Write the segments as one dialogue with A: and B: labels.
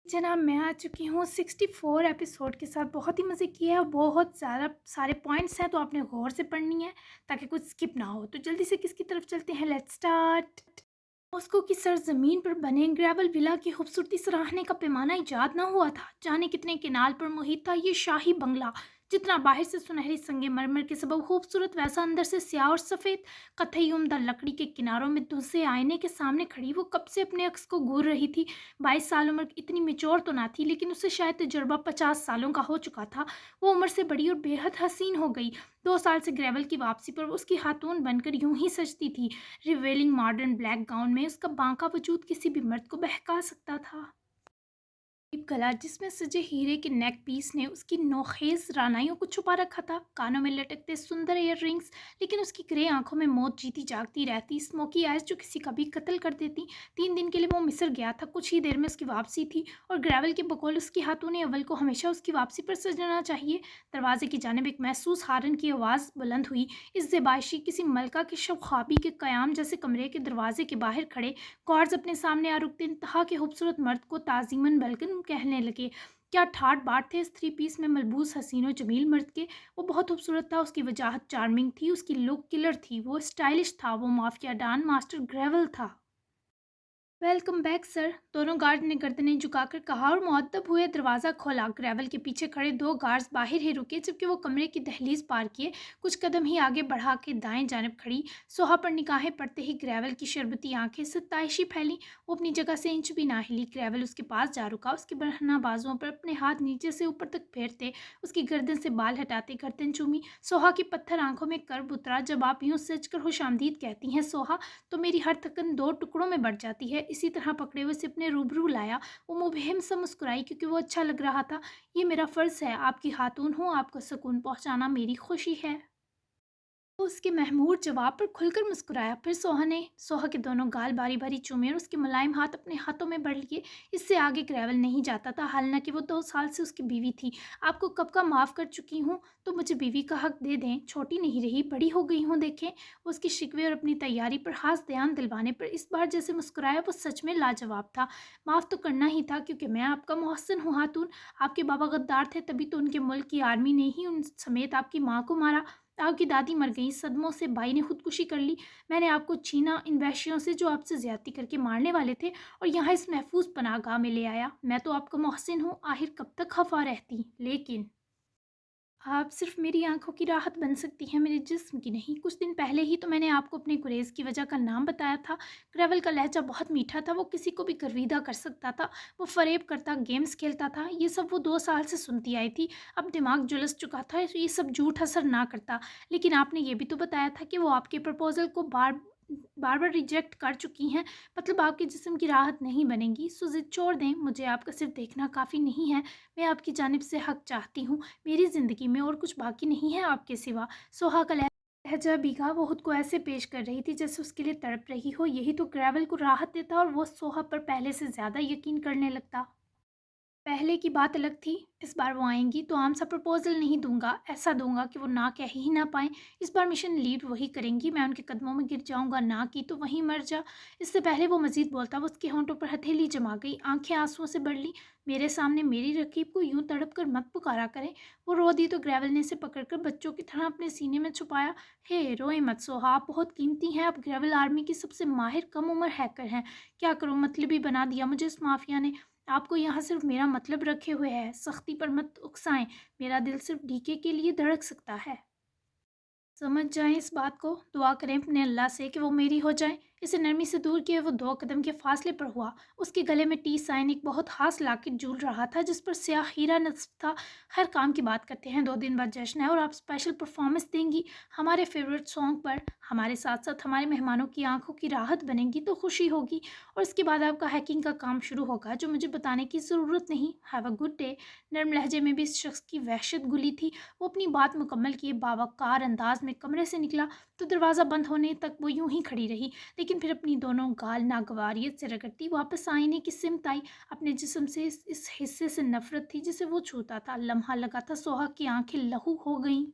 A: जनाब, मैं आ चुकी हूँ 64 एपिसोड के साथ। बहुत ही मज़े किए हैं और बहुत ज़्यादा सारे पॉइंट्स हैं, तो आपने गौर से पढ़नी है ताकि कुछ स्किप ना हो। तो जल्दी से किसकी तरफ चलते हैं? Let's start. मॉस्को की सरजमीन पर बने ग्रेवल विला की खूबसूरती सराहने का पैमाना ईजाद न हुआ था। जाने कितने किनाल पर मुहित था ये शाही बंगला। जितना बाहर से सुनहरी संगमरमर के सबब खूबसूरत, वैसा अंदर से स्याह और सफ़ेद। कथई उम्दा लकड़ी के किनारों में धुसे आईने के सामने खड़ी वो कब से अपने अक्स को घूर रही थी। 22 साल उम्र, इतनी मेच्योर तो ना थी, लेकिन उससे शायद तजुर्बा 50 सालों का हो चुका था। वो उम्र से बड़ी और बेहद हसीन हो गई। 2 साल से ग्रेवल की वापसी पर वो उसकी खातून बनकर यूं ही सजती थी। रिवेलिंग मॉडर्न ब्लैक गाउन में उसका बांका वजूद किसी भी मर्द को बहका सकता था। गला जिसमें सजे हीरे के नेक पीस ने उसकी नोखेज रानाइयों को छुपा रखा था। कानों में लटकते सुंदर ईयर रिंग्स, लेकिन उसकी ग्रे आंखों में मौत जीती जागती रहती। स्मोकी आइज जो किसी का भी कत्ल कर देती। 3 दिन के लिए वो मिस्र गया था, कुछ ही देर में उसकी वापसी थी, और ग्रेवल के बकौल उसकी हाथों अव्वल को हमेशा उसकी वापसी पर सजना चाहिए। दरवाजे की जानिब एक महसूस हारन की आवाज़ बुलंद हुई। इस ज़ेबाइशी किसी मलका के शब ख्वाबी के क़याम जैसे कमरे के दरवाजे के बाहर खड़े कॉर्ड्स अपने सामने आ रुकते इंतहा के खूबसूरत मर्द को ताज़ीमन बल्कि कहने लगे, क्या ठाट बाट थे इस 3 पीस में मलबूस हसीन और जमील मर्द के। वो बहुत खूबसूरत था, उसकी वजाहत चार्मिंग थी, उसकी लुक किलर थी, वो स्टाइलिश था, वो माफिया डान मास्टर ग्रेवल था। वेलकम बैक सर, दोनों गार्ड ने गर्दनें झुकाकर कहा और मुअद्दब हुए दरवाज़ा खोला। ग्रेवल के पीछे खड़े 2 गार्ड्स बाहर ही रुके, जबकि वो कमरे की दहलीज पार किए कुछ कदम ही आगे बढ़ा के दाएं जानिब खड़ी। सोहा पर निगाहें पड़ते ही ग्रेवल की शरबती आंखें सताइशी फैली। वो अपनी जगह से इंच भी ना हिली। ग्रेवल उसके पास जा रुका, उसके बरहना बाजुओं पर अपने हाथ नीचे से ऊपर तक फेरते, उसकी गर्दन से बाल हटाते गर्दन चूमी। सोहा की पत्थर आंखों में कर्ब उतरा। जब आप यूं सच कर खुशामदीद कहती हैं सोहा, तो मेरी हर थकन 2 टुकड़ों में बढ़ जाती है। इसी तरह पकड़े हुए से अपने रूबरू लाया। वो मुबहिम सा मुस्कुराई, क्योंकि वो अच्छा लग रहा था। ये मेरा फ़र्ज़ है, आपकी खातून हूँ, आपको सुकून पहुँचाना मेरी खुशी है। वो उसके महमूद जवाब पर खुलकर मुस्कुराया। फिर सोहा के दोनों गाल बारी बारी चूमे और उसके मुलायम हाथ अपने हाथों में भर लिए। इससे आगे ग्रेवल नहीं जाता था, हालांकि वो 2 साल से उसकी बीवी थी। आपको कब का माफ़ कर चुकी हूँ, तो मुझे बीवी का हक दे दें। छोटी नहीं रही, बड़ी हो गई हूँ, देखें। वो उसकी शिकवे और अपनी तैयारी पर खास ध्यान दिलवाने पर इस बार जैसे मुस्कुराया, वो सच में लाजवाब था। माफ़ तो करना ही था, क्योंकि मैं आपका मोहसिन हूँ हातून। आपके बाबा गद्दार थे, तभी तो उनके मुल्क की आर्मी ने ही उन समेत आपकी माँ को मारा। आपकी दादी मर गई, सदमों से भाई ने खुदकुशी कर ली। मैंने आपको छीना इन वहशियों से जो आपसे ज्यादती करके मारने वाले थे, और यहाँ इस महफूज पनाहगाह में ले आया। मैं तो आपका मोहसिन हूँ, आखिर कब तक खफा रहती। लेकिन आप सिर्फ मेरी आंखों की राहत बन सकती हैं, मेरे जिस्म की नहीं। कुछ दिन पहले ही तो मैंने आपको अपने गुरेज की वजह का नाम बताया था। ग्रेवल का लहजा बहुत मीठा था, वो किसी को भी गर्विदा कर सकता था। वो फरेब करता, गेम्स खेलता था, ये सब वो 2 साल से सुनती आई थी। अब दिमाग जुलस चुका था, ये सब झूठ असर ना करता। लेकिन आपने ये भी तो बताया था कि वो आपके प्रपोजल को बार बार बार रिजेक्ट कर चुकी हैं। मतलब आपके जिस्म की राहत नहीं बनेगी। सो जिद छोड़ दें, मुझे आपका सिर्फ देखना काफ़ी नहीं है। मैं आपकी जानिब से हक चाहती हूँ। मेरी ज़िंदगी में और कुछ बाकी नहीं है आपके सिवा। सोहा का लहजा भीगा, वो खुद को ऐसे पेश कर रही थी जैसे उसके लिए तड़प रही हो। यही तो ग्रेवल को राहत देता और वो सोहा पर पहले से ज़्यादा यकीन करने लगता। पहले की बात अलग थी। इस बार वो आएंगी तो आम सा प्रपोजल नहीं दूंगा, ऐसा दूंगा कि वो ना कह ही ना पाए। इस बार मिशन लीड वही करेंगी। मैं उनके कदमों में गिर जाऊंगा, ना की तो वहीं मर जा। इससे पहले वो मजीद बोलता, वो उसके होंठों पर हथेली जमा गई, आंखें आंसुओं से बढ़ ली। मेरे सामने मेरी रकीब को यूं तड़प कर मत पुकारा करें। वो रो दी तो ग्रेवल ने इसे पकड़कर बच्चों की तरह अपने सीने में छुपाया। हे रोए मत सोहा, आप बहुत कीमती हैं। आप ग्रेवल आर्मी की सबसे माहिर कम उम्र हैकर हैं। क्या करूँ, मतलबी बना दिया मुझे इस माफिया ने। आपको यहाँ सिर्फ मेरा मतलब रखे हुए है, सख्ती पर मत उकसाएं। मेरा दिल सिर्फ डीके के लिए धड़क सकता है। समझ जाएं इस बात को। दुआ करें अपने अल्लाह से कि वो मेरी हो जाए। इसे नरमी से दूर किए वो 2 कदम के फासले पर हुआ। उसके गले में टी साइन एक बहुत खास लाकेट झूल रहा था, जिस पर स्याह हीरा नस्ब था। हर काम की बात करते हैं, 2 दिन बाद जश्न है और आप स्पेशल परफॉर्मेंस देंगी हमारे फेवरेट सॉन्ग पर। हमारे साथ साथ हमारे मेहमानों की आंखों की राहत बनेंगी तो खुशी होगी। और इसके बाद आपका हैकिंग का काम शुरू होगा, जो मुझे बताने की ज़रूरत नहीं। Have a good day. नर्म लहजे में भी इस शख्स की वहशत गुली थी। वो अपनी बात मुकम्मल किए बावकार अंदाज में कमरे से निकला, तो दरवाज़ा बंद होने तक वो यूं ही खड़ी रही। लेकिन फिर अपनी दोनों गाल नागवारियत से रगड़ती वापस आईने की सिमत आई। अपने जिस्म से इस हिस्से से नफरत थी जिसे वो छूता था। लम्हा लगा था, सोहा की आंखें लहू हो गईं।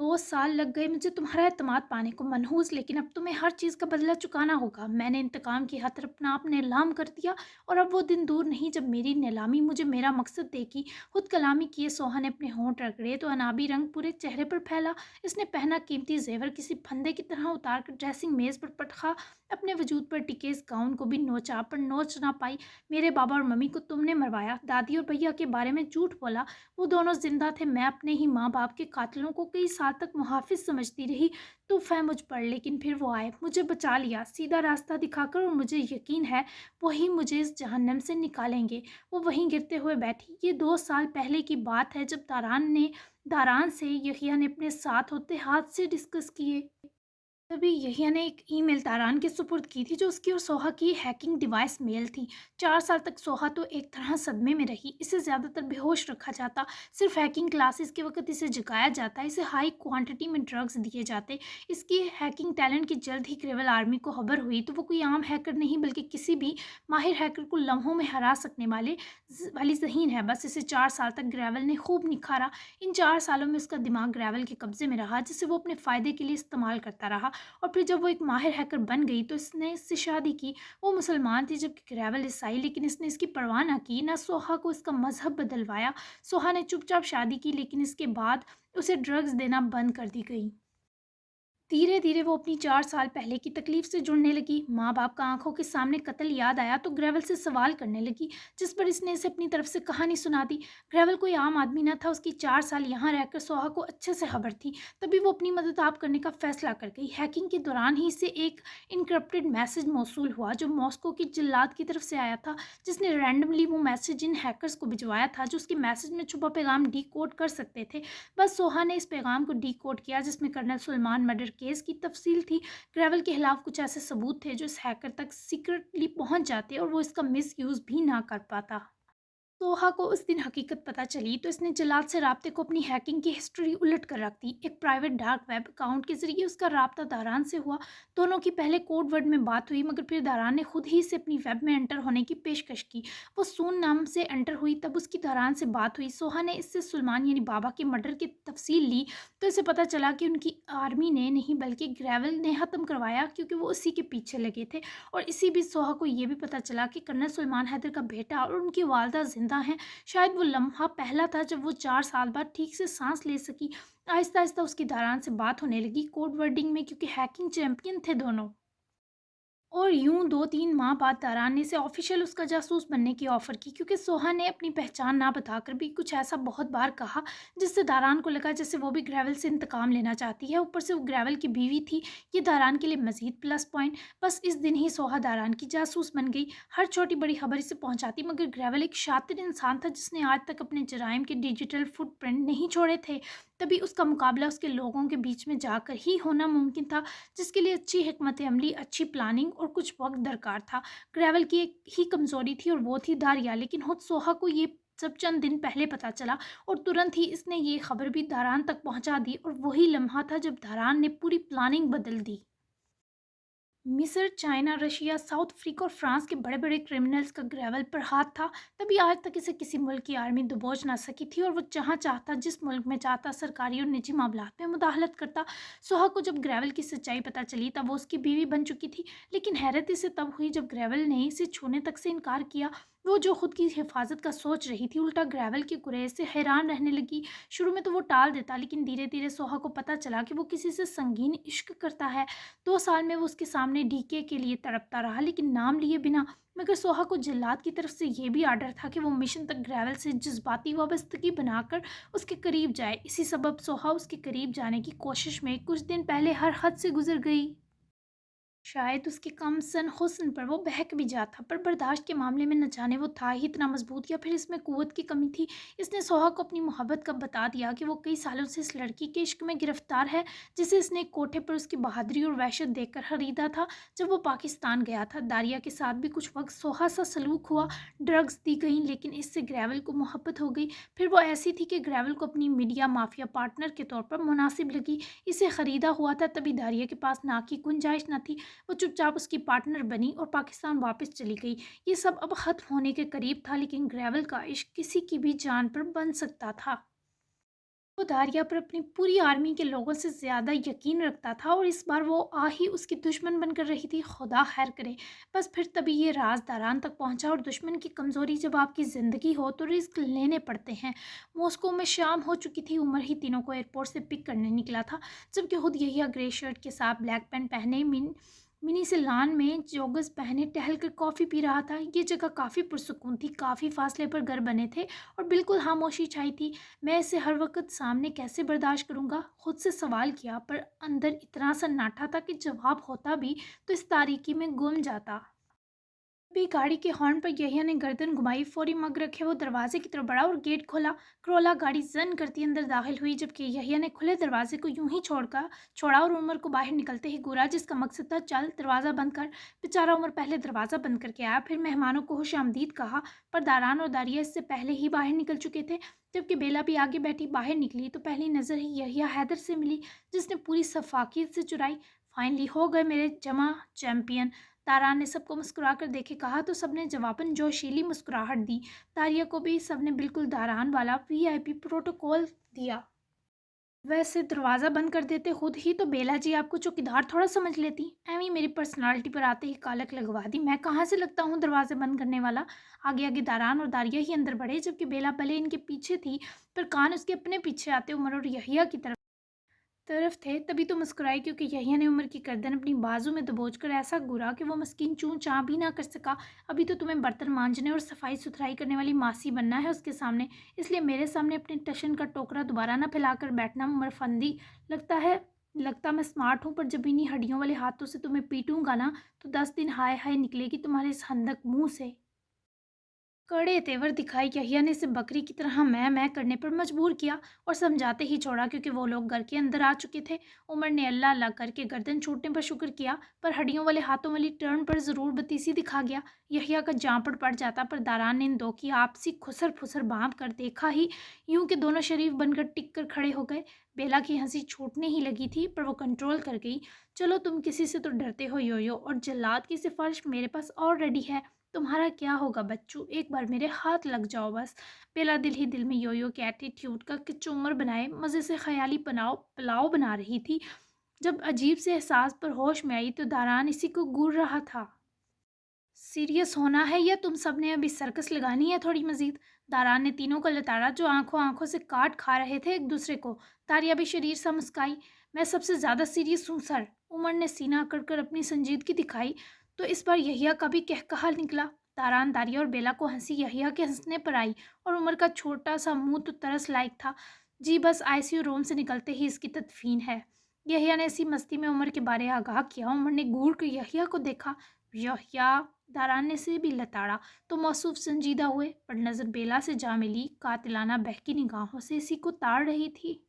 A: 2 साल लग गए मुझे तुम्हारा एतमाद पाने को मनहूस, लेकिन अब तुम्हें हर चीज़ का बदला चुकाना होगा। मैंने इंतकाम की खातिर अपना आप नीलाम कर दिया और अब वो दिन दूर नहीं जब मेरी नीलामी मुझे मेरा मकसद देगी। खुद कलामी किए सोहा ने अपने होंठ रगड़े तो अनाबी रंग पूरे चेहरे पर फैला। इसने पहना कीमती जेवर किसी फंदे की तरह उतार कर ड्रेसिंग मेज पर पटका। अपने वजूद पर टिके इस गाउन को भी नोचा पर नोच ना पाई। मेरे बाबा और मम्मी को तुमने मरवाया, दादी और भैया के बारे में झूठ बोला। वो दोनों जिंदा थे, मैं अपने ही माँ बाप के कातिलों को कई साल तक मुहाफिज समझती रही। तूफ़ है मुझ पर, लेकिन फिर वो आए, मुझे बचा लिया सीधा रास्ता दिखाकर, और मुझे यकीन है वही मुझे इस जहन्नम से निकालेंगे। वो वहीं गिरते हुए बैठी। ये 2 साल पहले की बात है जब दारान से यहिया ने अपने साथ होते हाथ से डिस्कस किए। तभी यहिया ने एक ईमेल तारान के सुपुर्द की थी जो उसकी और सोहा की हैकिंग डिवाइस मेल थी। 4 साल तक सोहा तो एक तरह सदमे में रही। इसे ज़्यादातर बेहोश रखा जाता, सिर्फ हैकिंग क्लासेस के वक्त इसे जगाया जाता, इसे हाई क्वांटिटी में ड्रग्स दिए जाते। इसकी हैकिंग टैलेंट की जल्द ही क्रेवल आर्मी को खबर हुई तो वो कोई आम हैकर नहीं बल्कि किसी भी माहिर हैकर को लम्हों में हरा सकने वाली जहीन है। बस इसे 4 साल तक ग्रेवल ने खूब निखारा। इन 4 सालों में उसका दिमाग ग्रेवल के कब्जे में रहा, जिसे वो अपने फ़ायदे के लिए इस्तेमाल करता रहा। और फिर जब वो एक माहिर हैकर बन गई तो इसने इससे शादी की। वो मुसलमान थी जबकि ग्रेवल ईसाई, लेकिन इसने इसकी परवाह ना की, ना सोहा को इसका मजहब बदलवाया। सोहा ने चुपचाप शादी की, लेकिन इसके बाद उसे ड्रग्स देना बंद कर दी गई। धीरे धीरे वो अपनी 4 साल पहले की तकलीफ से जुड़ने लगी। माँ बाप का आंखों के सामने कत्ल याद आया तो ग्रेवल से सवाल करने लगी, जिस पर इसने इसे अपनी तरफ से कहानी सुना दी। ग्रेवल कोई आम आदमी न था, उसकी 4 साल यहाँ रहकर सोहा को अच्छे से खबर थी। तभी वो अपनी मदद आप करने का फैसला कर गई। हैकिंग के दौरान ही इसे एक इनक्रप्टेड मैसेज मौसूल हुआ जो मॉस्को की जल्लाद की तरफ से आया था, जिसने रैंडमली वो मैसेज इन हैकर्स को भिजवाया था जो उसके मैसेज में छुपा पैगाम डी कोड कर सकते थे। बस सोहा ने इस पैगाम को डी कोड किया जिसमें कर्नल सुलेमान मर्डर केस की तफसील थी। ग्रेवल के खिलाफ कुछ ऐसे सबूत थे जो इस हैकर तक सीक्रेटली पहुंच जाते और वो इसका मिस यूज़ भी ना कर पाता। सोहा को उस दिन हकीकत पता चली तो इसने जल्लाद से राब्ते को अपनी हैकिंग की हिस्ट्री उलट कर रख दी। एक प्राइवेट डार्क वेब अकाउंट के जरिए उसका राब्ता दारान से हुआ। दोनों की पहले कोड वर्ड में बात हुई, मगर फिर दारान ने खुद ही से अपनी वेब में एंटर होने की पेशकश की। वो सून नाम से एंटर हुई, तब उसकी दारान से बात हुई। सोहा ने इससे सुलेमान यानी बाबा के मर्डर की तफसील ली तो इसे पता चला कि उनकी आर्मी ने नहीं बल्कि ग्रेवल ने ख़त्म करवाया, क्योंकि वो उसी के पीछे लगे थे। और इसी बीच सोहा को ये भी पता चला कि कर्नल सुलेमान हैदर का बेटा और उनकी वालदा जिंदा हैं। शायद वो लम्हा पहला था जब वो 4 साल बाद ठीक से सांस ले सकी। आहिस्ता आहिस्ता उसकी दारान से बात होने लगी कोड वर्डिंग में, क्योंकि हैकिंग चैंपियन थे दोनों। और यूं 2-3 माह बाद दारान ने इसे ऑफिशियल उसका जासूस बनने की ऑफ़र की, क्योंकि सोहा ने अपनी पहचान ना बताकर भी कुछ ऐसा बहुत बार कहा जिससे दारान को लगा जैसे वो भी ग्रेवल से इंतकाम लेना चाहती है। ऊपर से वो ग्रेवल की बीवी थी, ये दारान के लिए मजीद प्लस पॉइंट। बस इस दिन ही सोहा दारान की जासूस बन गई, हर छोटी बड़ी खबर इसे पहुंचाती। मगर ग्रेवल एक शातिर इंसान था जिसने आज तक अपने जराइम के डिजिटल फुटप्रिंट नहीं छोड़े थे। तभी उसका मुकाबला उसके लोगों के बीच में जाकर ही होना मुमकिन था, जिसके लिए अच्छी हिकमत अमली, अच्छी प्लानिंग और कुछ वक्त दरकार था। ग्रेवल की एक ही कमज़ोरी थी और वो थी दारिया, लेकिन खुद सोहा को ये सब चंद दिन पहले पता चला और तुरंत ही इसने ये खबर भी दारान तक पहुंचा दी। और वही लम्हा था जब दारान ने पूरी प्लानिंग बदल दी। मिस्र, चाइना, रशिया, साउथ अफ्रीका और फ्रांस के बड़े बड़े क्रिमिनल्स का ग्रेवल पर हाथ था। तभी आज तक इसे किसी मुल्क की आर्मी दबोच ना सकी थी, और वो जहाँ चाहता, जिस मुल्क में चाहता, सरकारी और निजी मामलात में मुदाखलत करता। सोहा को जब ग्रेवल की सच्चाई पता चली तब वो उसकी बीवी बन चुकी थी, लेकिन हैरत इसे तब हुई जब ग्रेवल ने इसे छूने तक से इनकार किया। वो जो खुद की हिफाजत का सोच रही थी, उल्टा ग्रेवल की गुरेज से हैरान रहने लगी। शुरू में तो वो टाल देता, लेकिन धीरे धीरे सोहा को पता चला कि वो किसी से संगीन इश्क करता है। 2 साल में वो उसके सामने डीके के लिए तड़पता रहा, लेकिन नाम लिए बिना। मगर सोहा को जल्लाद की तरफ से ये भी आर्डर था कि वो मिशन तक ग्रेवल से जज्बाती वाबस्तगी बनाकर उसके करीब जाए। इसी सबब सोहा उसके करीब जाने की कोशिश में कुछ दिन पहले हर हद से गुजर गई। शायद उसके कम सन हुस्न पर वो बहक भी जाता, पर बर्दाश्त के मामले में न जाने वो था ही इतना मजबूत या फिर इसमें कुव्वत की कमी थी। इसने सोहा को अपनी मोहब्बत का बता दिया कि वो कई सालों से इस लड़की के इश्क में गिरफ्तार है, जिसे इसने एक कोठे पर उसकी बहादुरी और वहशत देखकर खरीदा था जब वो पाकिस्तान गया था। दारिया के साथ भी कुछ वक्त सोहा सा सलूक हुआ, ड्रग्स दी गई, लेकिन इससे ग्रेवल को मोहब्बत हो गई। फिर वो ऐसी थी कि ग्रेवल को अपनी मीडिया माफिया पार्टनर के तौर पर मुनासिब लगी। इसे ख़रीदा हुआ था, तभी दारिया के पास ना की गुंजाइश न थी। वो चुपचाप उसकी पार्टनर बनी और पाकिस्तान वापस चली गई। ये सब अब खत्म होने के करीब था, लेकिन ग्रेवल का इश्क किसी की भी जान पर बन सकता था। वो दारिया पर अपनी पूरी आर्मी के लोगों से ज़्यादा यकीन रखता था और इस बार वो आ ही उसकी दुश्मन बनकर रही थी। खुदा खैर करे। बस फिर तभी ये राज दारान तक पहुंचा और दुश्मन की कमज़ोरी जब आपकी ज़िंदगी हो तो रिस्क लेने पड़ते हैं। मॉस्को में शाम हो चुकी थी। उमर ही तीनों को एयरपोर्ट से पिक करने निकला था, जबकि खुद यही ग्रे शर्ट के साथ ब्लैक पैंट पहने मिनी से लान में जॉगर्स पहने टहल कर कॉफ़ी पी रहा था। ये जगह काफ़ी पुरसुकून थी, काफ़ी फासले पर घर बने थे और बिल्कुल खामोशी छाई थी। मैं इसे हर वक्त सामने कैसे बर्दाश्त करूँगा, खुद से सवाल किया, पर अंदर इतना सन्नाटा था कि जवाब होता भी तो इस तारीकी में गुम जाता। भी गाड़ी के हॉर्न पर यहिया ने गर्दन घुमाई। फौरी मग रखे वो दरवाजे की तरफ बढ़ा और गेट खोला। क्रोला गाड़ी जन करती अंदर दाखिल हुई, जबकि यहिया ने खुले दरवाजे को यूं ही छोड़ा और उमर को बाहर निकलते ही घूरा, जिसका मकसद था चल दरवाज़ा बंद कर। बेचारा उमर पहले दरवाज़ा बंद करके आया, फिर मेहमानों को खुश आमदीद कहा, पर दारान और दारिया इससे पहले ही बाहर निकल चुके थे। जबकि बेला भी आगे बैठी बाहर निकली तो पहली नज़र ही यहिया हैदर से मिली, जिसने पूरी सफाकियत से चुराई। फाइनली हो गए मेरे जमा चैंपियन, तारान ने सबको मुस्कुरा कर देखे कहा, तो सबने जवाबन जोशीली मुस्कुराहट दी। तारिया को भी सबने बिल्कुल दारान वाला वीआईपी प्रोटोकॉल दिया। वैसे दरवाज़ा बंद कर देते खुद ही तो बेला जी आपको चौकीदार थोड़ा समझ लेती। एवी मेरी पर्सनालिटी पर आते ही कालक लगवा दी। मैं कहाँ से लगता हूँ दरवाजे बंद करने वाला। आगे आगे दारान और दारिया ही अंदर बढ़े, जबकि बेला भले इनके पीछे थी, पर कान उसके अपने पीछे आते उमर और यहिया की तरफ थे। तभी तो मुस्कुराई, क्योंकि यहिया ने उमर की गर्दन अपनी बाजू में दबोचकर ऐसा घूरा कि वो मस्कीन चूं चां भी ना कर सका। अभी तो तुम्हें बर्तन मांजने और सफाई सुथराई करने वाली मासी बनना है उसके सामने, इसलिए मेरे सामने अपने टशन का टोकरा दोबारा ना फैलाकर बैठना। उमर फंदी, लगता मैं स्मार्ट हूँ, पर जब इन्हीं हड्डियों वाले हाथों से तुम्हें पीटूंगा ना, तो 10 दिन हाय हाय निकलेगी तुम्हारे इस हंदक मुंह से। कड़े तेवर दिखाई यहिया ने इसे बकरी की तरह मैं करने पर मजबूर किया और समझाते ही छोड़ा, क्योंकि वो लोग घर के अंदर आ चुके थे। उमर ने अल्लाह अल्लाह करके गर्दन छूटने पर शुक्र किया, पर हड्डियों वाले हाथों वाली टर्न पर ज़रूर बतीसी दिखा गया। यहिया का जांपड़ पड़ जाता, पर दारान ने इन दो की आपसी खुसर फुसर भांप कर देखा ही यूं कि दोनों शरीफ बनकर टिक कर खड़े हो गए। बेला की हंसी छूटने ही लगी थी, पर वो कंट्रोल कर गई। चलो तुम किसी से तो डरते हो योयो, और जल्लाद की सिफारिश मेरे पास और रेडी है। तुम्हारा क्या होगा बच्चू, एक बार मेरे हाथ लग जाओ बस। बेला दिल ही दिल में योयो के एटीट्यूड का किचुम्बर बनाए मज़े से ख्याली पनाव पुलाव बना रही थी। जब अजीब से एहसास पर होश में आई तो दारान इसी को घूर रहा था। सीरियस होना है या तुम सब ने अभी सर्कस लगानी है थोड़ी मजीद। दारान ने तीनों को लताड़ा, जो आंखों आंखों से काट खा रहे थे एक दूसरे को। तारिया भी शरीर सा मुस्काई। मैं सबसे ज़्यादा सीरियस हूँ सर। उमर ने सीना अकड़ अपनी संजीदगी दिखाई, तो इस बार यहिया का भी कहकहा निकला। दारान, दारिया और बेला को हंसी यहिया के हंसने पर आई, और उमर का छोटा सा मुंह तो तरस लायक था। जी बस आईसीयू रूम से निकलते ही इसकी तदफीन है। यहिया ने इसी मस्ती में उमर के बारे आगाह किया। उमर ने घूर कर यहिया को देखा। यहिया, दारान से भी लताड़ा तो मौसूफ संजीदा हुए, पर नज़र बेला से जा मिली। कातिलाना बहकी निगाहों से इसी को ताड़ रही थी।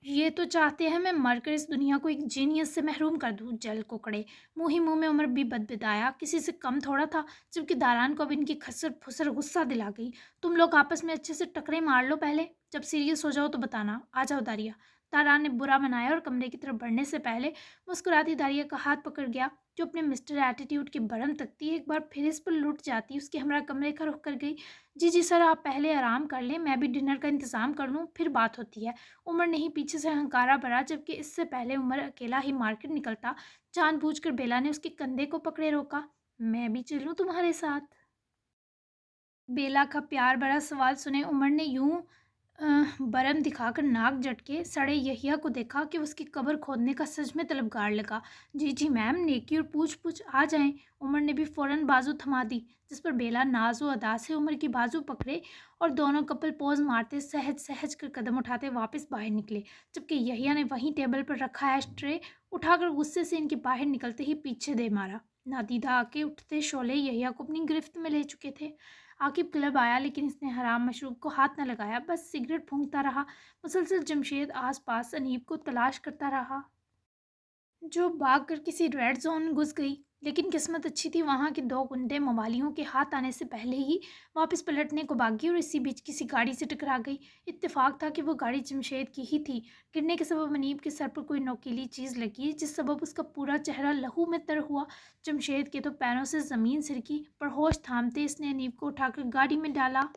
A: ये तो चाहते हैं मैं मरकर इस दुनिया को एक जीनियस से महरूम कर दूं। जल कुकड़े। मुंह ही मुंह में उमर भी बदबिदाया, किसी से कम थोड़ा था। जबकि दारान को अब इनकी खसर फुसर गुस्सा दिला गई। तुम लोग आपस में अच्छे से टकरे मार लो पहले, जब सीरियस हो जाओ तो बताना। आ जाओ दारिया। दारान ने बुरा मनाया और कमरे की तरफ बढ़ने से पहले मुस्कुराती दारिया का हाथ पकड़ गया, जो अपने मिस्टर एटीट्यूड के बरम तकती एक बार फिर इस पर लुट जाती। उसके हमरा कमरे का रुख कर गई। जी जी सर, आप पहले आराम कर लें, मैं भी डिनर का इंतज़ाम कर लूँ, फिर बात होती है। उमर ने ही पीछे से हंकारा भरा, जबकि इससे पहले उमर अकेला ही मार्केट निकलता। जानबूझकर बेला ने उसके कंधे को पकड़े रोका। मैं भी चलूं तुम्हारे साथ। बेला का प्यार भरा सवाल सुने उमर ने यूं बरम दिखाकर नाक झटके सड़े यहिया को देखा कि उसकी कब्र खोदने का सच में तलबगार लगा। जी जी मैम, नेकी और पूछ पूछ आ जाएं। उमर ने भी फौरन बाजू थमा दी, जिस पर बेला नाजो अदा से उमर की बाजू पकड़े और दोनों कपल पोज मारते सहज सहज कर कदम उठाते वापस बाहर निकले। जबकि यहिया ने वहीं टेबल पर रखा एश ट्रे उठाकर गुस्से से इनके बाहर निकलते ही पीछे दे मारा। नादीदा आके उठते शोले यहिया को अपनी गिरफ्त में ले चुके थे। आकिब क्लब आया, लेकिन इसने हराम मशरूब को हाथ न लगाया, बस सिगरेट फूंकता रहा। मुसलसल जमशेद आसपास अनीब को तलाश करता रहा, जो भाग कर किसी रेड जोन में घुस गई। लेकिन किस्मत अच्छी थी, वहाँ के दो गुंडे मवालियों के हाथ आने से पहले ही वापस पलटने को भागी और इसी बीच किसी गाड़ी से टकरा गई। इत्तेफाक था कि वो गाड़ी जमशेद की ही थी। गिरने के सबब अनीब के सर पर कोई नोकीली चीज़ लगी, जिस सबब उसका पूरा चेहरा लहू में तर हुआ। जमशेद के तो पैरों से ज़मीन सिरकी, पर होश थामते इसने अनीब को उठाकर गाड़ी में डाला।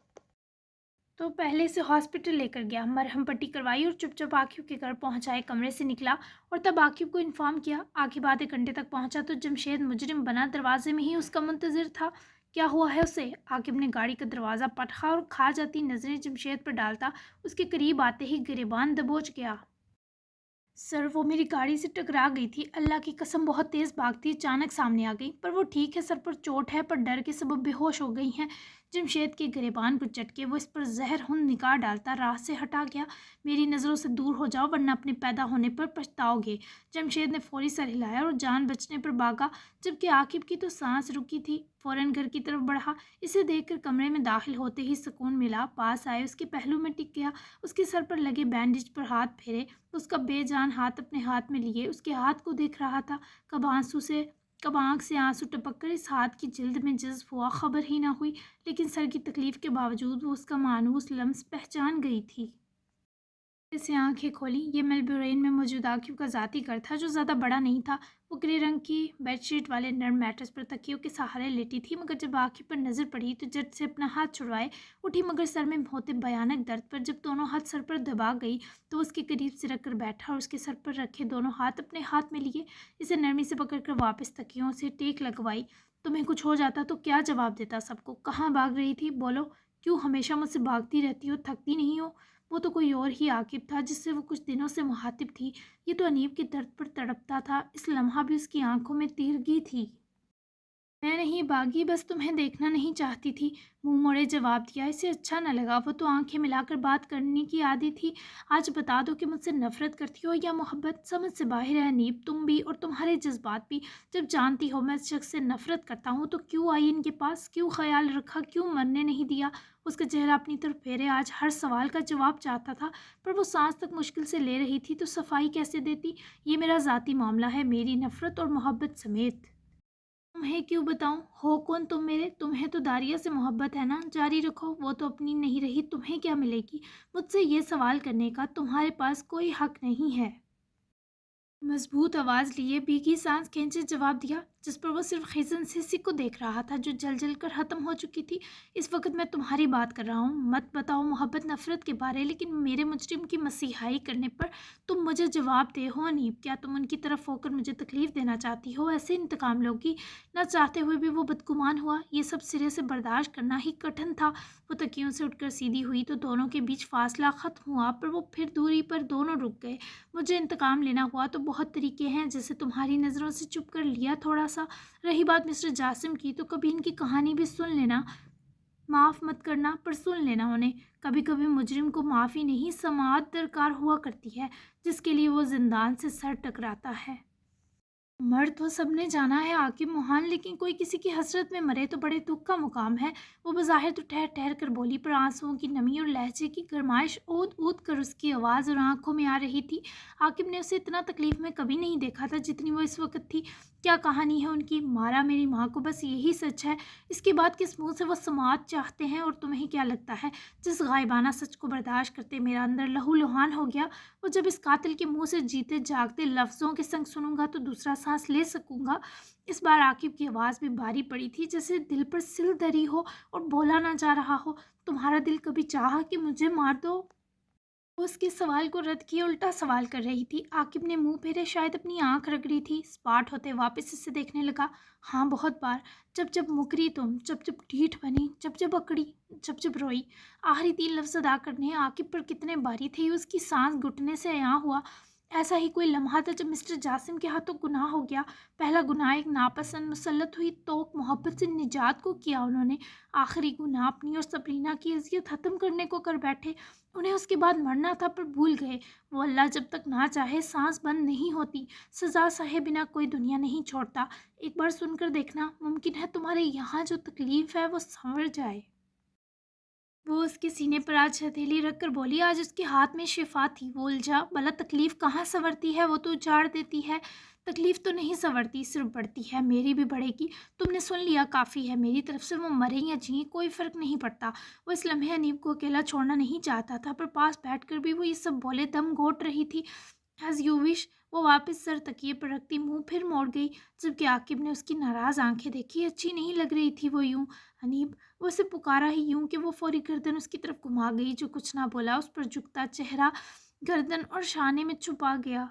A: तो पहले से हॉस्पिटल लेकर गया, मरहम पट्टी करवाई और चुपचाप आकिब के घर पहुंचाए, कमरे से निकला और तब आकिब को इन्फॉर्म किया। आकिब आधे घंटे तक पहुंचा तो जमशेद मुजरिम बना दरवाजे में ही उसका मुंतजिर था। क्या हुआ है उसे? आकिब ने गाड़ी का दरवाज़ा पटका और खा जाती नजरें जमशेद पर डालता उसके करीब आते ही गिरेबान दबोच गया। सर, वो मेरी गाड़ी से टकरा गई थी, अल्लाह की कसम बहुत तेज़ भागती अचानक सामने आ गई, पर वो ठीक है, सर पर चोट है पर डर के सबब बेहोश हो गई हैं। जमशेद के गिरेबान को चटके वो इस पर जहर हुन निगाह डालता राह से हटा गया। मेरी नज़रों से दूर हो जाओ वरना अपने पैदा होने पर पछताओगे। जमशेद ने फौरी सर हिलाया और जान बचने पर भागा, जबकि आकिब की तो सांस रुकी थी। फौरन घर की तरफ बढ़ा। इसे देखकर कमरे में दाखिल होते ही सुकून मिला। पास आए, उसके पहलू में टिक गया, उसके सर पर लगे बैंडेज पर हाथ फेरे, उसका बेजान हाथ अपने हाथ में लिए उसके हाथ को देख रहा था। कब आंख से आंसू टपक कर इस हाथ की जिल्द में जज्ब हुआ, खबर ही ना हुई, लेकिन सर की तकलीफ के बावजूद वो उसका मानूस लम्स पहचान गई थी। से आंखें खोली। ये मेलबोर्न में मौजूद आकिब का ज़ाती घर था, जो ज़्यादा बड़ा नहीं था। वो ग्रे रंग की बेडशीट वाले नर्म मैट्रेस पर तकियों के सहारे लेटी थी, मगर जब आकिब पर नज़र पड़ी तो झट से अपना हाथ छुड़वाए उठी, मगर सर में होते भयानक दर्द पर जब दोनों हाथ सर पर दबा गई तो उसके करीब से रख कर बैठा और उसके सर पर रखे दोनों हाथ अपने हाथ में लिए, इसे नरमी से पकड़कर वापस तकियों से टेक लगवाई। तुम्हें कुछ हो जाता तो क्या जवाब देता सबको? कहाँ भाग रही थी? बोलो, क्यों हमेशा मुझसे भागती रहती हो? थकती नहीं हो? वो तो कोई और ही आकिब था जिससे वो कुछ दिनों से मुखातिब थी। ये तो अनीब के दर्द पर तड़पता था। इस लम्हा भी उसकी आंखों में तीरगी थी। मैं नहीं भागी, बस तुम्हें देखना नहीं चाहती थी, मुंह मोड़े जवाब दिया। इसे अच्छा न लगा। वो तो आंखें मिलाकर बात करने की आदी थी। आज बता दो कि मुझसे नफरत करती हो या मोहब्बत? समझ से बाहर है अनीब, तुम भी और तुम्हारे जज्बात भी। जब जानती हो मैं इस शख्स से नफरत करता हूँ तो क्यों आई इनके पास? क्यों ख्याल रखा? क्यों मरने नहीं दिया? उसका चेहरा अपनी तरफ फेरे। आज हर सवाल का जवाब चाहता था, पर वो सांस तक मुश्किल से ले रही थी, तो सफाई कैसे देती? ये मेरा ज़ाती मामला है, मेरी नफरत और मोहब्बत समेत। तुम्हें क्यों बताऊं? हो कौन तुम मेरे? तुम्हें तो दारिया से मोहब्बत है ना, जारी रखो। वो तो अपनी नहीं रही, तुम्हें क्या मिलेगी? मुझसे ये सवाल करने का तुम्हारे पास कोई हक नहीं है। मजबूत आवाज़ लिए भीगी सांस खींचे जवाब दिया, जिस पर वो सिर्फ खिजन से इसी को देख रहा था जो जल जल कर ख़त्म हो चुकी थी। इस वक्त मैं तुम्हारी बात कर रहा हूँ, मत बताओ मोहब्बत नफ़रत के बारे, लेकिन मेरे मुजरिम की मसीहाई करने पर तुम मुझे जवाब दे हो अनीब। क्या तुम उनकी तरफ होकर मुझे तकलीफ़ देना चाहती हो? ऐसे इंतकाम लोगी? ना चाहते हुए भी वो बदगुमान हुआ। ये सब सिरे से बर्दाश्त करना ही कठिन था। वो तकियों से उठकर सीधी हुई तो दोनों के बीच फासला ख़त्म हुआ, पर वो फिर दूरी पर दोनों रुक गए। मुझे इंतकाम लेना हुआ तो बहुत तरीके हैं, जैसे तुम्हारी नज़रों से चुप कर लिया थोड़ा सा। रही बात मिस्टर जासिम की, तो कभी इनकी कहानी भी सुन लेना। माफ़ मत करना, पर सुन लेना उन्हें। कभी कभी मुजरिम को माफ़ी नहीं, समाअत दरकार हुआ करती है, जिसके लिए वो जिंदान से सर टकराता है। मर तो सबने जाना है आकिब मोहान, लेकिन कोई किसी की हसरत में मरे तो बड़े दुख का मुकाम है। वो बज़ाहिर तो ठहर ठहर कर बोली, पर आंसुओं की नमी और लहजे की गरमाइश ऊद ऊद कर उसकी आवाज़ और आंखों में आ रही थी। आकिब ने उसे इतना तकलीफ़ में कभी नहीं देखा था जितनी वो इस वक्त थी। क्या कहानी है उनकी? मारा मेरी माँ को, बस यही सच है। इसके बाद किस मुँह से वो समाअत चाहते हैं? और तुम्हें क्या लगता है जिस गायबाना सच को बर्दाश्त करते मेरा अंदर लहू लुहान हो गया, वो जब इस कातिल के मुंह से जीते जागते लफ्ज़ों के संग सुनूंगा तो दूसरा सांस ले सकूंगा? इस बार आकिब की आवाज़ भी भारी पड़ी थी, जैसे दिल पर सिल धरी हो और बोला ना जा रहा हो। तुम्हारा दिल कभी चाहा कि मुझे मार दो? वो उसके सवाल को रद्द किए उल्टा सवाल कर रही थी। आकिब ने मुंह फेरे, शायद अपनी आंख रगड़ी थी। स्पाट होते वापस इसे देखने लगा। हाँ, बहुत बार। जब जब मुकरी तुम, जब जब ढीठ बनी, जब जब अकड़ी, जब जब रोई। आखिरी तीन लफ्ज अदा करने आकिब पर कितने भारी थे। उसकी सांस घुटने से यहाँ हुआ। ऐसा ही कोई लम्हा था जब मिस्टर जासिम के हाथों गुनाह हो गया। पहला गुनाह एक नापसंद मुसल्लत हुई तो मोहब्बत से निजात को किया उन्होंने। आखिरी गुनाह अपनी और सब्रीना की इज्जत ख़त्म करने को कर बैठे। उन्हें उसके बाद मरना था, पर भूल गए। वो अल्लाह जब तक ना चाहे सांस बंद नहीं होती। सज़ा सहे बिना कोई दुनिया नहीं छोड़ता। एक बार सुनकर देखना, मुमकिन है तुम्हारे यहाँ जो तकलीफ़ है वो संवर जाए। वो उसके सीने पर आज हथेली रख कर बोली। आज उसके हाथ में शिफा थी। वो उलझा, भला तकलीफ़ कहाँ संवरती है? वो तो उजाड़ देती है। तकलीफ़ तो नहीं संवरती, सिर्फ बढ़ती है। मेरी भी बढ़ेगी। तुमने सुन लिया, काफ़ी है। मेरी तरफ से वो मरें या जिए कोई फ़र्क नहीं पड़ता। वो इस लम्हे अनीब को अकेला छोड़ना नहीं चाहता था, पर पास बैठ कर भी वो ये सब बोले दम घोट रही थी। As you wish. वो वापस सर तकिए पर रखती मुंह फिर मोड़ गई, जबकि आकिब ने उसकी नाराज़ आंखें देखी। अच्छी नहीं लग रही थी वो यूं। अनीब, वो उसे पुकारा ही यूं कि वो फौरी गर्दन उसकी तरफ घुमा गई। जो कुछ ना बोला, उस पर झुकता चेहरा गर्दन और शाने में छुपा गया।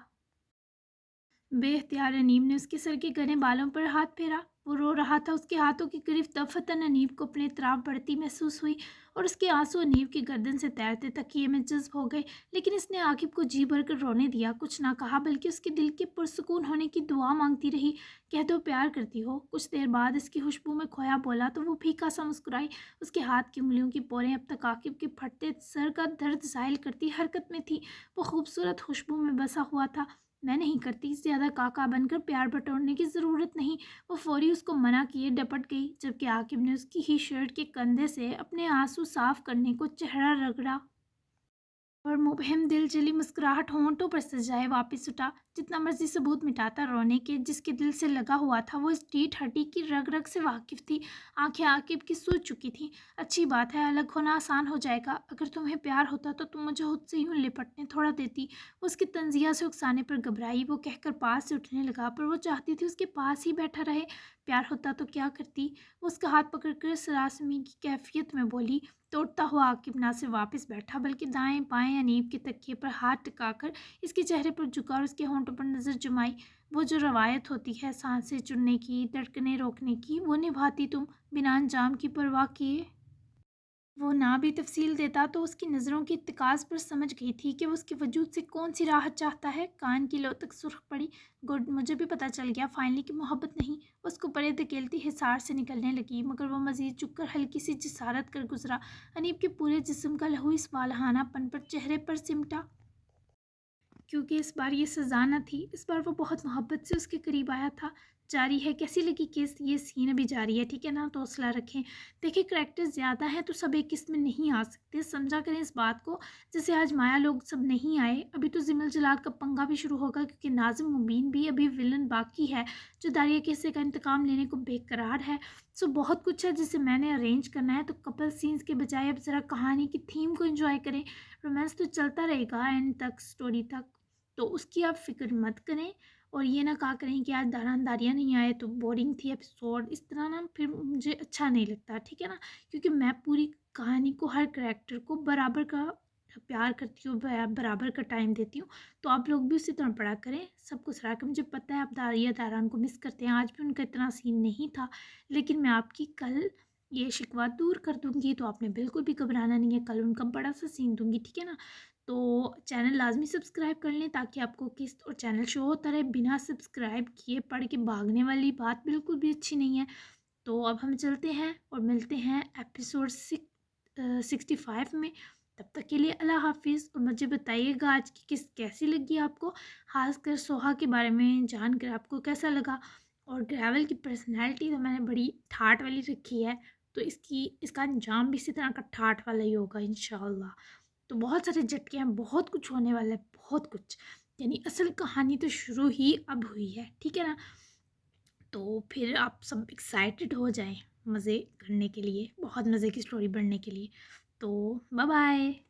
A: बेख्तियार अनीब ने उसके सर के घने बालों पर हाथ फेरा। वो रो रहा था। उसके हाथों की गिरफ्त दफतन अनीब को अपने तरफ बढ़ती महसूस हुई और उसके आंसू अनीब की गर्दन से तैरते तकिए में जज्ब हो गए। लेकिन इसने आकिब को जी भरकर रोने दिया। कुछ ना कहा, बल्कि उसके दिल के पुरसुकून होने की दुआ मांगती रही। कह दो प्यार करती हो। कुछ देर बाद इसकी खुशबू में खोया बोला तो वो फीका सा मुस्कुराई। उसके हाथ की उंगलियों की पोरें अब तक आकिब के फटते सर का दर्द जाहिल करती हरकत में थी। वो खूबसूरत खुशबू में बसा हुआ था। मैं नहीं करती, ज़्यादा काका बनकर प्यार बटोरने की ज़रूरत नहीं। वो फौरी उसको मना किए डपट गई, जबकि आकिब ने उसकी ही शर्ट के कंधे से अपने आंसू साफ करने को चेहरा रगड़ा और मुबहिम दिलजली मुस्कुराहट होंठों पर सजाए वापस उठा। जितना मर्जी सबूत मिटाता रोने के जिसके दिल से लगा हुआ था, वो इस टीट हड्डी की रग रग से वाकिफ थी। आंखें आकिब की सूज चुकी थीं। अच्छी बात है, अलग होना आसान हो जाएगा। अगर तुम्हें प्यार होता तो तुम मुझे खुद से यूं लिपटने थोड़ा देती। वो उसकी तंजिया से उकसाने पर घबराई। वो कहकर पास से उठने लगा, पर वो चाहती थी उसके पास ही बैठा रहे। प्यार होता तो क्या करती। वो उसका हाथ पकड़कर सरासमी की कैफियत में बोली। तोड़ता हुआ आकिब ना सिर्फ वापस बैठा, बल्कि दाएं बाएं अनीब के तकिए पर हाथ टिकाकर इसके चेहरे पर झुका और उसके होंठों पर नज़र जमाई। वो जो रवायत होती है सांसें चुनने की, धड़कनें रोकने की, वो निभाती तुम, बिना अंजाम की परवाह किए। वो ना भी तफसील देता तो उसकी नज़रों की इत्तेकाज़ पर समझ गई थी कि वो उसके वजूद से कौन सी राहत चाहता है। कान की लो तक सुर्ख पड़ी। गुड, मुझे भी पता चल गया फाइनली कि मोहब्बत नहीं। उसको परे धकेलती हिसार से निकलने लगी, मगर वो मज़ीद चुपकर हल्की सी जिसारत कर गुजरा। अनीब के पूरे जिस्म का लहू इस वालहानापन पर चेहरे पर सिमटा, क्योंकि इस बार ये सज़ा न थी। इस बार वो बहुत मोहब्बत से उसके करीब आया था। जारी है, कैसी लगी केस ये सीन अभी जारी है, ठीक है ना, तो हौसला रखें। देखिए, करैक्टर ज़्यादा हैं तो सब एक किस्त में नहीं आ सकते, समझा करें इस बात को। जैसे आज माया लोग सब नहीं आए, अभी तो जिमल जलाल का पंगा भी शुरू होगा, क्योंकि नाजिम मुबीन भी अभी विलन बाकी है, जो दारिया केसे का इंतकाम लेने को बेकरार है। सो बहुत कुछ है जिसे मैंने अरेंज करना है। तो कपल सीन्स के बजाय अब ज़रा कहानी की थीम को एंजॉय करें। रोमांस तो चलता रहेगा एंड तक, स्टोरी तक, तो उसकी आप फ़िक्र मत करें। और ये ना कहा करें कि आज दारान दारिया नहीं आए तो बोरिंग थी एपिसोड, इस तरह ना फिर मुझे अच्छा नहीं लगता, ठीक है ना। क्योंकि मैं पूरी कहानी को, हर करैक्टर को बराबर का प्यार करती हूँ, बराबर का टाइम देती हूँ। तो आप लोग भी उसी तरह पढ़ा करें। सबको सराह कर, मुझे पता है आप दारिया दारान को मिस करते हैं, आज भी उनका इतना सीन नहीं था, लेकिन मैं आपकी कल ये शिकवा दूर कर दूंगी, तो आपने बिल्कुल भी घबराना नहीं है। कल उनका बड़ा सा सीन दूंगी, ठीक है ना। तो चैनल लाजमी सब्सक्राइब कर लें, ताकि आपको किस्त और चैनल शो होता रहे। बिना सब्सक्राइब किए पढ़ के भागने वाली बात बिल्कुल भी अच्छी नहीं है। तो अब हम चलते हैं और मिलते हैं एपिसोड 65 में। तब तक के लिए अल्लाह हाफिज़। और मुझे बताइएगा आज की किस्त कैसी लगी आपको, खासकर सोहा के बारे में जानकर आपको कैसा लगा। और ग्रेवल की पर्सनैलिटी तो मैंने बड़ी ठाट वाली रखी है, तो इसका अंजाम भी इसी तरह का ठाट वाला ही होगा इंशाअल्लाह। तो बहुत सारे झटके हैं, बहुत कुछ होने वाला है, बहुत कुछ। यानी असल कहानी तो शुरू ही अब हुई है, ठीक है ना। तो फिर आप सब एक्साइटेड हो जाएं मज़े करने के लिए, बहुत मज़े की स्टोरी बढ़ने के लिए। तो बाय बाय।